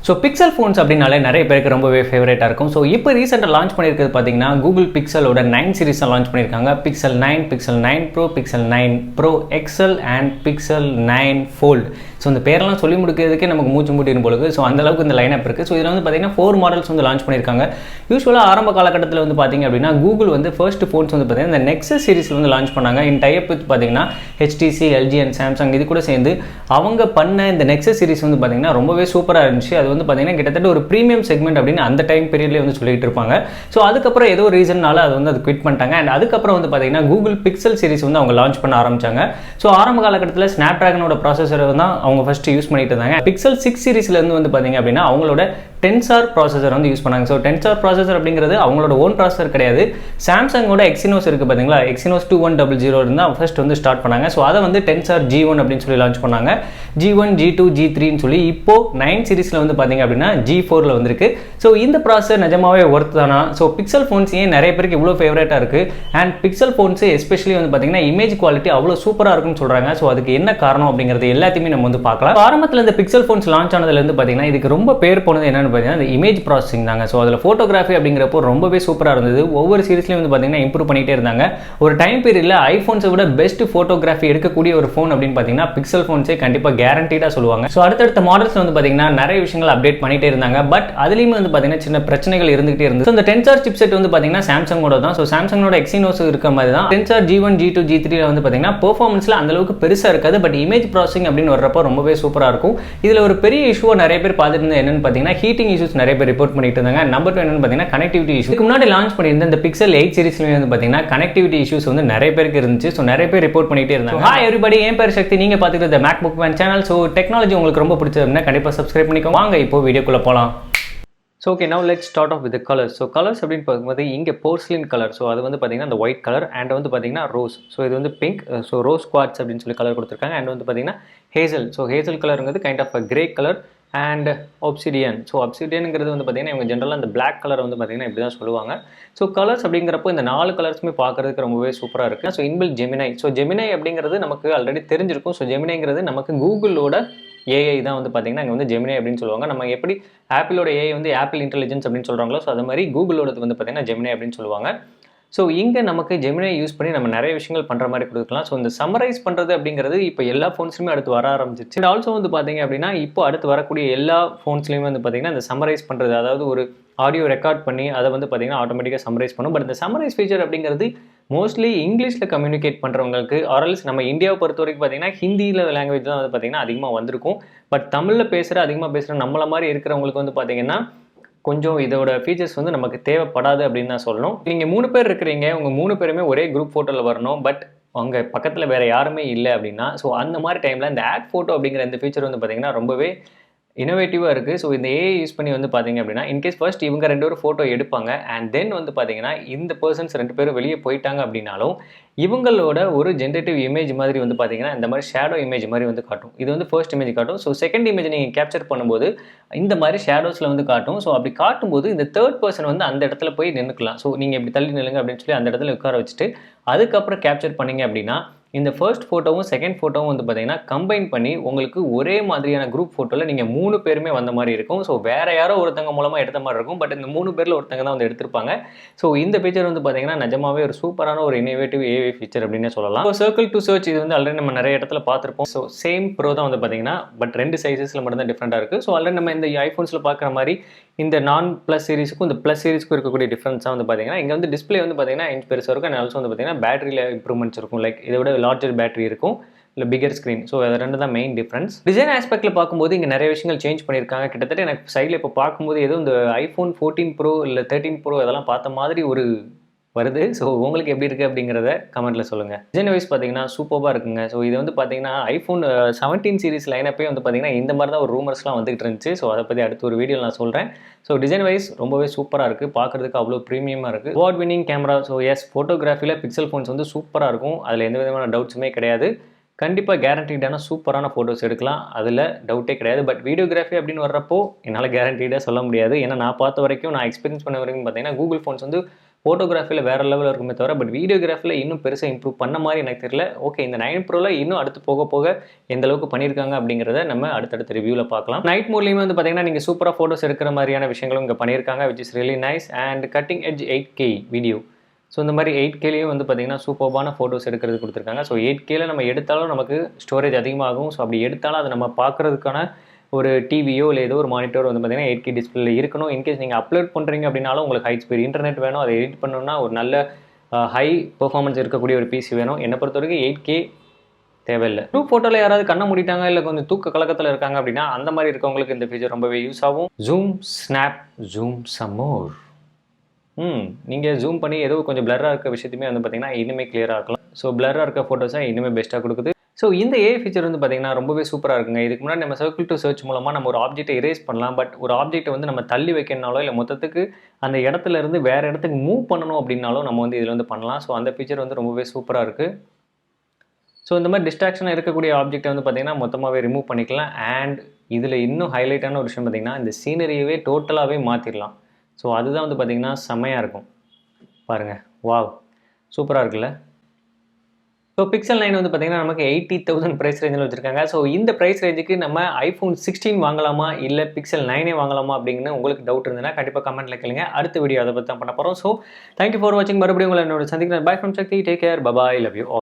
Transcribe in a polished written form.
So pixel phones அப்படின்னாலே நிறைய பேருக்கு ரொம்பவே ஃபேவரேட்டாக இருக்கும். ஸோ இப்போ ரீசெண்டாக லான்ச் பண்ணியிருக்கிறது பார்த்தீங்கன்னா கூகுள் பிக்சலோட 9 சீரிஸ் லான்ச் பண்ணியிருக்காங்க. Pixel 9, Pixel 9 Pro, Pixel 9 Pro XL and Pixel 9 Fold. So இந்த பேரெல்லாம் சொல்லி முடிக்கிறதுக்கே நமக்கு மூச்சு மூட்டிடும் போலுக்கு. ஸோ அந்தளவுக்கு இந்த லைனப் இருக்குது. ஸோ இதில் வந்து பார்த்தீங்கன்னா 4 மாடல்ஸ் வந்து லான்ச் பண்ணியிருக்காங்க. யூஸ்வலாக ஆரம்ப காலகட்டத்தில் வந்து பார்த்தீங்க அப்படின்னா கூகுள் வந்து ஃபர்ஸ்ட் ஃபோன்ஸ் வந்து பார்த்தீங்கன்னா இந்த நெக்ஸஸ் சீரிஸில் வந்து லான்ச் பண்ணாங்க. இன் டைப் வித் பார்த்தீங்கன்னா HTC, LG அண்ட் சாம்சங் இது கூட சேர்ந்து அவங்க பண்ண இந்த நெக்ஸஸ் சீரிஸ் வந்து பார்த்தீங்கன்னா ரொம்பவே சூப்பராக இருந்துச்சு. அது வந்து பார்த்தீங்கன்னா கிட்டத்தட்ட ஒரு ப்ரீமியம் செக்மெண்ட் அப்படின்னு அந்த டைம் பீரியட்லேயே வந்து சொல்லிட்டு இருப்பாங்க. ஸோ அதுக்கப்புறம் ஏதோ ரீசன்னால அது குவிட் பண்ணிட்டாங்க. அண்ட் அதுக்கப்புறம் வந்து பார்த்தீங்கன்னா கூகுள் பிக்சல் சீரிஸ் வந்து அவங்க லான்ச் பண்ண ஆரம்பிச்சாங்க. ஸோ ஆரம்ப காலகட்டத்தில் ஸ்னாப் டிராகனோட ப்ராசஸர் தான் அவங்க ஃபர்ஸ்ட் யூஸ் பண்ணிட்டு இருந்தாங்க. பிக்சல் 6 சீரிஸ்லேருந்து வந்து பார்த்தீங்க அப்படின்னா அவங்களோட டென்சார் ப்ராசஸர் வந்து யூஸ் பண்ணாங்க. ஸோ டென்சார் ப்ராசஸர் அப்படிங்கிறது அவங்களோட ஓன் ப்ராசஸர் கிடையாது. சாம்சங்கோட எக்ஸினோஸ் இருக்குது பார்த்தீங்களா, எக்ஸினோஸ் 2100 இருந்தால் ஃபர்ஸ்ட் வந்து ஸ்டார்ட் பண்ணாங்க. ஸோ அதை வந்து டென்சார் G1 அப்படின்னு சொல்லி லான்ச் பண்ணாங்க. G1, G2, G3ன்னு சொல்லி இப்போ 9 சீரிஸில் வந்து பார்த்தீங்க அப்படின்னா G4ல வந்திருக்கு. ஸோ இந்த ப்ராசஸர் நிஜமாவே ஒர்த் தானா? ஸோ பிக்சல் ஃபோன்ஸ் ஏன் நிறைய பேருக்கு இவ்வளோ ஃபேவரேட்டாக இருக்குது? அண்ட் பிக்சல் ஃபோன்ஸ் எஸ்பெஷலி வந்து பார்த்தீங்கன்னா இமேஜ் குவாலிட்டி அவ்வளோ சூப்பராக இருக்குன்னு சொல்கிறாங்க. ஸோ அதுக்கு என்ன காரணம் அப்படிங்கிறது எல்லாத்தையுமே நம்ம வந்து பார்க்கலாம். ஆரம்பத்தில் இந்த பிக்சல் ஃபோன்ஸ் லான்ச் ஆனதுலேருந்து பார்த்தீங்கன்னா இதுக்கு ரொம்ப பேர் போனது என்னன்னு பார்த்தீங்கன்னா இந்த இமேஜ் ப்ராசஸிங் தாங்க. ஸோ அதில் ஃபோட்டோகிராஃபி அப்படிங்கிறப்போ ரொம்பவே சூப்பராக இருந்தது. ஒவ்வொரு சீரிஸ்லையும் வந்து பார்த்தீங்கன்னா இம்ப்ரூவ் பண்ணிகிட்டே இருந்தாங்க. ஒரு டைம் பீரியடில் ஐஃபோன்ஸை விட பெஸ்ட் ஃபோட்டோகிராஃபி எடுக்கக்கூடிய ஒரு ஃபோன் அப்படின்னு பார்த்தீங்கன்னா பிக்சல் ஃபோன்ஸே கண்டிப்பாக கேரண்டீடாக சொல்லுவாங்க. ஸோ அடுத்தடுத்த மாடல்ஸ் வந்து பார்த்தீங்கன்னா நிறைய விஷயங்கள் அப்டேட் பண்ணிட்டே இருந்தாங்க. பட் அதுலேயுமே வந்து பார்த்தீங்கன்னா சின்ன பிரச்சனைகள் இருந்துகிட்டே இருந்தது. இந்த டென்சார் சிப்செட் வந்து பார்த்தீங்கன்னா சாம்சங்கோட தான். ஸோ சாம்சங்கோட எக்ஸினோஸ் இருக்க மாதிரி தான் டென்சார் G1, G2, G3 வந்து பார்த்தீங்கன்னா பெர்ஃபார்மன்ஸில் அந்த அளவுக்கு பெருசாக இருக்காது. பட் இமேஜ் ப்ராசஸிங் அப்படின்னு வர்றப்போ ரொம்பவே சூப்பராக இருக்கும். இதில் ஒரு பெரிய இஷ்யூவாக நிறைய பேர் பார்த்துட்டு இருந்தது என்னன்னு பார்த்தீங்கன்னா ஹீட்டிங் இஷ்யூஸ் நிறைய பேர் ரிப்போர்ட் பண்ணிட்டு இருந்தாங்க. நம்பர் 2 என்னன்னு பார்த்தீங்கன்னா கனெக்டிவிட்டி இஷ்யூ. இதுக்கு முன்னாடி லான்ச் பண்ணியிருந்த இந்த பிக்சல் 8 சீரிஸ்லையும் வந்து பார்த்தீங்கன்னா கனெக்டிவிட்டி இஷ்யூஸ் வந்து நிறைய பேருக்கு இருந்துச்சு. ஸோ நிறைய பேர் ரிப்போர்ட் பண்ணிட்டே இருந்தாங்க. ஹாய் எவ்ரிபடி, என் பேர் சக்தி, நீங்க பார்த்துக்கிட்டு MacBook man channel. So technology உங்களுக்கு ரொம்ப பிடிச்சது அப்படின்னா கண்டிப்பாக சப்ஸ்கிரைப் பண்ணிக்கோங்க. வாங்க இப்போ வீடியோக்குள்ள போகலாம். So okay, now let's start off with colours. So colours அப்படின்னு பார்க்கும்போது இங்கே போர்ஸ்லின் கலர். ஸோ அது வந்து பார்த்தீங்கன்னா இந்த ஒயிட் கலர் அண்ட் வந்து பார்த்தீங்கன்னா ரோஸ். ஸோ இது வந்து பிங்க். ஸோ ரோஸ் குவாட்ஸ் அப்படின்னு சொல்லி கலர் கொடுத்துருக்காங்க. அண்ட் வந்து பார்த்தீங்கன்னா ஹேசல். ஸோ ஹேசல் கலருங்கிறது kind of grey colour. And obsidian. So ஒப்சிடியனுங்கிறது வந்து பார்த்தீங்கன்னா இவங்க ஜென்ரலாக இந்த பிளாக் கலர் வந்து பார்த்தீங்கன்னா இப்படி தான் சொல்லுவாங்க. ஸோ கலர்ஸ் அப்படிங்கிறப்போ இந்த 4 கலர்ஸுமே பார்க்குறதுக்கு ரொம்பவே சூப்பராக இருக்குது. ஸோ இன்பில் ஜெமினை. ஸோ ஜெமினை அப்படிங்கிறது நமக்கு ஆல்ரெடி தெரிஞ்சிருக்கும். ஸோ ஜெமினைங்கிறது நமக்கு கூகுளோட ஏஐ தான் வந்து பார்த்தீங்கன்னா இங்கே வந்து ஜெமினை அப்படின்னு சொல்லுவாங்க. நம்ம எப்படி ஆப்பிளோட ஏஐ வந்து ஆப்பிள் இன்டெலிஜென்ஸ் அப்படின்னு சொல்கிறாங்களோ, ஸோ அது மாதிரி கூகுளோடது வந்து பார்த்தீங்கன்னா ஜெமினை அப்படின்னு சொல்லுவாங்க. ஸோ இங்கே நமக்கு ஜெமினை யூஸ் பண்ணி நம்ம நிறைய விஷயங்கள் பண்ணுற மாதிரி கொடுக்கலாம். ஸோ இந்த சம்மரைஸ் பண்ணுறது அப்படிங்கிறது இப்போ எல்லா ஃபோன்ஸ்லையுமே அடுத்து வர ஆரம்பிச்சிச்சு. அண்ட் ஆல்சோ வந்து பார்த்தீங்க அப்படின்னா இப்போ அடுத்து வரக்கூடிய எல்லா ஃபோன்ஸ்லையுமே வந்து பார்த்தீங்கன்னா இந்த சம்மரைஸ் பண்ணுறது, அதாவது ஒரு ஆடியோ ரெக்கார்ட் பண்ணி அதை வந்து பார்த்தீங்கன்னா ஆட்டோமேட்டிக்காக சம்மரைஸ் பண்ணும். பட் இந்த சம்மரைஸ் ஃபீச்சர் அப்படிங்கிறது மோஸ்ட்லி இங்கிலீஷில் கம்யூனிகேட் பண்ணுறவங்களுக்கு ஆர்எல்ஸ் நம்ம இந்தியாவை பொறுத்த வரைக்கும் பார்த்தீங்கன்னா ஹிந்தியில் லாங்குவேஜ் தான் வந்து பார்த்தீங்கன்னா அதிகமாக வந்திருக்கும். பட் தமிழில் அதிகமாக பேசுகிற நம்மளை மாதிரி இருக்கிறவங்களுக்கு வந்து பார்த்தீங்கன்னா கொஞ்சம் இதோட ஃபீச்சர்ஸ் வந்து நமக்கு தேவைப்படாது அப்படின்னு தான் சொல்லணும். நீங்கள் 3 பேர் இருக்கிறீங்க, உங்கள் 3 பேருமே ஒரே குரூப் ஃபோட்டோவில் வரணும். பட் அவங்க பக்கத்தில் வேறு யாருமே இல்லை அப்படின்னா, ஸோ அந்த மாதிரி டைமில் இந்த ஆட் ஃபோட்டோ அப்படிங்கிற இந்த ஃபீச்சர் வந்து பார்த்தீங்கன்னா ரொம்பவே இனோவேட்டிவாக இருக்குது. ஸோ இந்த ஏஐ யூஸ் பண்ணி வந்து பார்த்தீங்க அப்படின்னா இன்கேஸ் ஃபர்ஸ்ட் இவங்க 2 பேரும் ஃபோட்டோ எடுப்பாங்க அண்ட் தென் வந்து பார்த்தீங்கன்னா இந்த பர்சன்ஸ் 2 பேரும் வெளியே போயிட்டாங்க அப்படின்னாலும் இவங்களோட ஒரு ஜென்ரேட்டிவ் இமேஜ் மாதிரி வந்து பார்த்தீங்கன்னா இந்த மாதிரி ஷேடோ இமேஜ் மாதிரி வந்து காட்டும். இது வந்து ஃபர்ஸ்ட் இமேஜ் காட்டும். ஸோ செகண்ட் இமேஜ் நீங்கள் கேப்சர் பண்ணும்போது இந்த மாதிரி ஷேடோஸில் வந்து காட்டும். ஸோ அப்படி காட்டும்போது இந்த தேர்ட் பர்சன் வந்து அந்த இடத்துல போய் நின்றுக்கலாம். ஸோ நீங்கள் இப்படி தள்ளி நில்லுங்க அப்படின்னு சொல்லி அந்த இடத்துல உட்கார வச்சுட்டு அதுக்கப்புறம் கேப்சர் பண்ணீங்க அப்படின்னா இந்த ஃபர்ஸ்ட் ஃபோட்டோவும் செகண்ட் ஃபோட்டோவும் வந்து பார்த்தீங்கன்னா கம்பைன் பண்ணி உங்களுக்கு ஒரே மாதிரியான குரூப் ஃபோட்டோவில் நீங்கள் 3 பேருமே வந்த மாதிரி இருக்கும். ஸோ வேறு யாரோ ஒருத்தங்க மூலமாக எடுத்த மாதிரி இருக்கும். பட் இந்த 3 பேரில் ஒருத்தங்க தான் வந்து எடுத்திருப்பாங்க. ஸோ இந்த ஃபீச்சர் வந்து பார்த்தீங்கன்னா நிஜமாவே ஒரு சூப்பரான ஒரு இனோவேட்டிவ் ஏஐ ஃபீச்சர் அப்படின்னு சொல்லலாம். ஸோ சர்க்கிள் டு சர்ச் இது வந்து ஆல்ரெடி நம்ம நிறைய இடத்துல பார்த்துருப்போம். ஸோ சேம் ப்ரோ தான் வந்து பார்த்தீங்கன்னா பட் 2 சைஸஸில் மட்டும் தான் டிஃப்ரெண்ட்டாக இருக்குது. ஸோ ஆல்ரெடி நம்ம இந்த ஐஃபோன்ஸில் பார்க்குற மாதிரி இந்த நான் ப்ளஸ் சீரிஸுக்கும் இந்த ப்ளஸ் சீரிஸ்க்கும் இருக்கக்கூடிய டிஃப்ரென்ஸாக வந்து பார்த்தீங்கன்னா இங்கே வந்து டிஸ்பிளே வந்து பார்த்தீங்கன்னா இன்ச் பெருசாக இருக்கும். அண்ட் ஆல்சோ வந்து பார்த்தீங்கன்னா பேட்டரியில் இம்ப்ரூவ்மெண்ட்ஸ் இருக்கும். லைக் இதை விட லார்ஜர் பேட்டரி இருக்கும், இல்லை பிகர் ஸ்க்ரீன். ஸோ அது 2 தான் மெயின் டிஃப்ரென்ஸ். டிசைன் ஆஸ்பெக்டில் பார்க்கும்போது இங்கே நிறைய விஷயங்கள் சேஞ்ச் பண்ணியிருக்காங்க. கிட்டத்தட்ட எனக்கு சைடில் இப்போ பார்க்கும்போது ஏதோ இந்த ஐஃபோன் 14 ப்ரோ இல்லை 13 ப்ரோ அதெல்லாம் பார்த்த மாதிரி ஒரு வருது. ஸோ உங்களுக்கு எப்படி இருக்குது அப்படிங்கிறத கமெண்ட்டில் சொல்லுங்கள். டிசைன் வைஸ் பார்த்தீங்கன்னா சூப்பராக இருக்குங்க. ஸோ இது வந்து பார்த்தீங்கன்னா ஐஃபோன் 17 சீரிஸ் லைனப்பே வந்து பார்த்தீங்கன்னா இந்த மாதிரி தான் ஒரு ரூமர்ஸ்லாம் வந்துகிட்டு இருந்துச்சு. ஸோ அதை பற்றி அடுத்த ஒரு வீடியோ நான் சொல்கிறேன். ஸோ டிசைன் வைஸ் ரொம்பவே சூப்பராக இருக்குது. பார்க்குறதுக்கு அவ்வளோ ப்ரீமியமாக இருக்குது. Award winning camera. So yes, ஃபோட்டோகிராஃபியில் பிக்சல் ஃபோன்ஸ் வந்து சூப்பராக இருக்கும். அதில் எந்த விதமான டவுட்ஸுமே கிடையாது. கண்டிப்பாக கேரண்டீடான சூப்பரான ஃபோட்டோஸ் எடுக்கலாம், அதில் டவுட்டே கிடையாது. பட் வீடியோகிராஃபி அப்படின்னு வர்றப்போ என்னால் கேரண்டீடாக சொல்ல முடியாது. ஏன்னா நான் பார்த்த வரைக்கும், நான் எக்ஸ்பீரியன்ஸ் பண்ண வரைக்கும் பார்த்தீங்கன்னா கூகுள் ஃபோன்ஸ் வந்து ஃபோட்டோகிராஃபியில் வேறு லெவலில் இருக்குமே தவிர பட் வீடியோகிராஃபியில் இன்னும் பெருசாக இம்ப்ரூவ் பண்ண மாதிரி எனக்கு தெரியல. ஓகே, இந்த 9 ப்ரோவில் இன்னும் அடுத்து போக போக எந்த அளவுக்கு பண்ணியிருக்காங்க அப்படிங்கிறத நம்ம அடுத்தடுத்த ரிவ்யூவில் பார்க்கலாம். நைட் மோட்லேயுமே வந்து பார்த்தீங்கன்னா நீங்கள் சூப்பராக ஃபோட்டோஸ் எடுக்கிற மாதிரியான விஷயங்களும் இங்கே பண்ணியிருக்காங்க, which is really nice. And cutting edge 8K video. So இந்த மாதிரி 8Kலேயும் வந்து பார்த்தீங்கன்னா சூப்பர்பான ஃபோட்டோஸ் எடுக்கிறது கொடுத்துருக்காங்க. ஸோ 8Kல நம்ம எடுத்தாலும் நமக்கு ஸ்டோரேஜ் அதிகமாகும். ஸோ அப்படி எடுத்தாலும் அதை நம்ம பார்க்குறதுக்கான ஒரு டிவியோ இல்லை ஏதோ ஒரு மானிட்டர் வந்து பார்த்தீங்கன்னா 8K டிஸ்பிளே இருக்கணும். இன்கேஸ் நீங்கள் அப்லோட் பண்ணுறீங்க அப்படின்னாலும் உங்களுக்கு ஹை ஸ்பீட் இன்டர்நெட் வேணும். அதை எடிட் பண்ணணும்னா ஒரு நல்ல ஹை பெர்ஃபார்மன்ஸ் இருக்கக்கூடிய ஒரு பிசி வேணும். என்னை பொறுத்த வரைக்கும் 8K தேவையில்லை. குரூப் ஃபோட்டோவில் யாராவது கண்ணை மூடிட்டாங்க இல்லை கொஞ்சம் தூக்க கலக்கத்தில் இருக்காங்க அப்படின்னா அந்த மாதிரி இருக்கவங்களுக்கு இந்த ஃபீச்சர் ரொம்பவே யூஸ் ஆகும். Zoom snap zoom some more. நீங்கள் ஜூம் பண்ணி ஏதோ கொஞ்சம் பிளராக இருக்க விஷயத்தையுமே வந்து பார்த்தீங்கன்னா இனிமேல் கிளியராக இருக்கலாம். ஸோ பிளராக இருக்க ஃபோட்டோஸை இனிமேல் பெஸ்ட்டாக கொடுக்குது. ஸோ இந்த ஏஐ ஃபீச்சர் வந்து பார்த்தீங்கன்னா ரொம்பவே சூப்பராக இருக்குங்க. இதுக்கு முன்னாடி நம்ம சர்க்கிள் டு சர்ச் மூலமாக நம்ம ஒரு ஆப்ஜெக்ட்டை எரேஸ் பண்ணலாம். பட் ஒரு ஆப்ஜெக்ட்டை வந்து நம்ம தள்ளி வைக்கணுனாலோ இல்லை மொத்தத்துக்கு அந்த இடத்துல இருந்து வேறு இடத்துக்கு மூவ் பண்ணணும் அப்படின்னாலும் நம்ம வந்து இதில் வந்து பண்ணலாம். ஸோ அந்த ஃபீச்சர் வந்து ரொம்பவே சூப்பராக இருக்குது. ஸோ இந்த மாதிரி டிஸ்ட்ராக்ஷனாக இருக்கக்கூடிய ஆப்ஜெக்ட்டை வந்து பார்த்தீங்கன்னா மொத்தமாகவே ரிமூவ் பண்ணிக்கலாம். அண்ட் இதில் இன்னும் ஹைலைட்டான ஒரு விஷயம் பார்த்தீங்கன்னா இந்த சீனரியவே டோட்டலாகவே மாற்றிடலாம். ஸோ அதுதான் வந்து பார்த்தீங்கன்னா செம்மையாக இருக்கும். பாருங்கள், வாவ், சூப்பராக இருக்குல்ல. ஸோ பிக்சல் 9 வந்து பார்த்தீங்கன்னா நமக்கு 80,000 ப்ரைஸ் ரேஞ்சில் வச்சுருக்காங்க. ஸோ இந்த ப்ரைஸ் ரேஞ்சுக்கு நம்ம iPhone 16 வாங்கலாமா இல்லை பிக்சல் 9 வாங்கலாமா அப்படின்னு உங்களுக்கு டவுட் இருந்ததுன்னா கண்டிப்பாக கமெண்ட்டில் கேளுங்க. அடுத்த வீடியோ அதை பற்றி தான் பண்ண போகிறோம். ஸோ தேங்க்யூ ஃபார் வாட்சிங். மறுபடியும் உங்களை என்னோட சந்திக்கிறேன். Bye from Sakthi. Take care. Bye bye. Love you.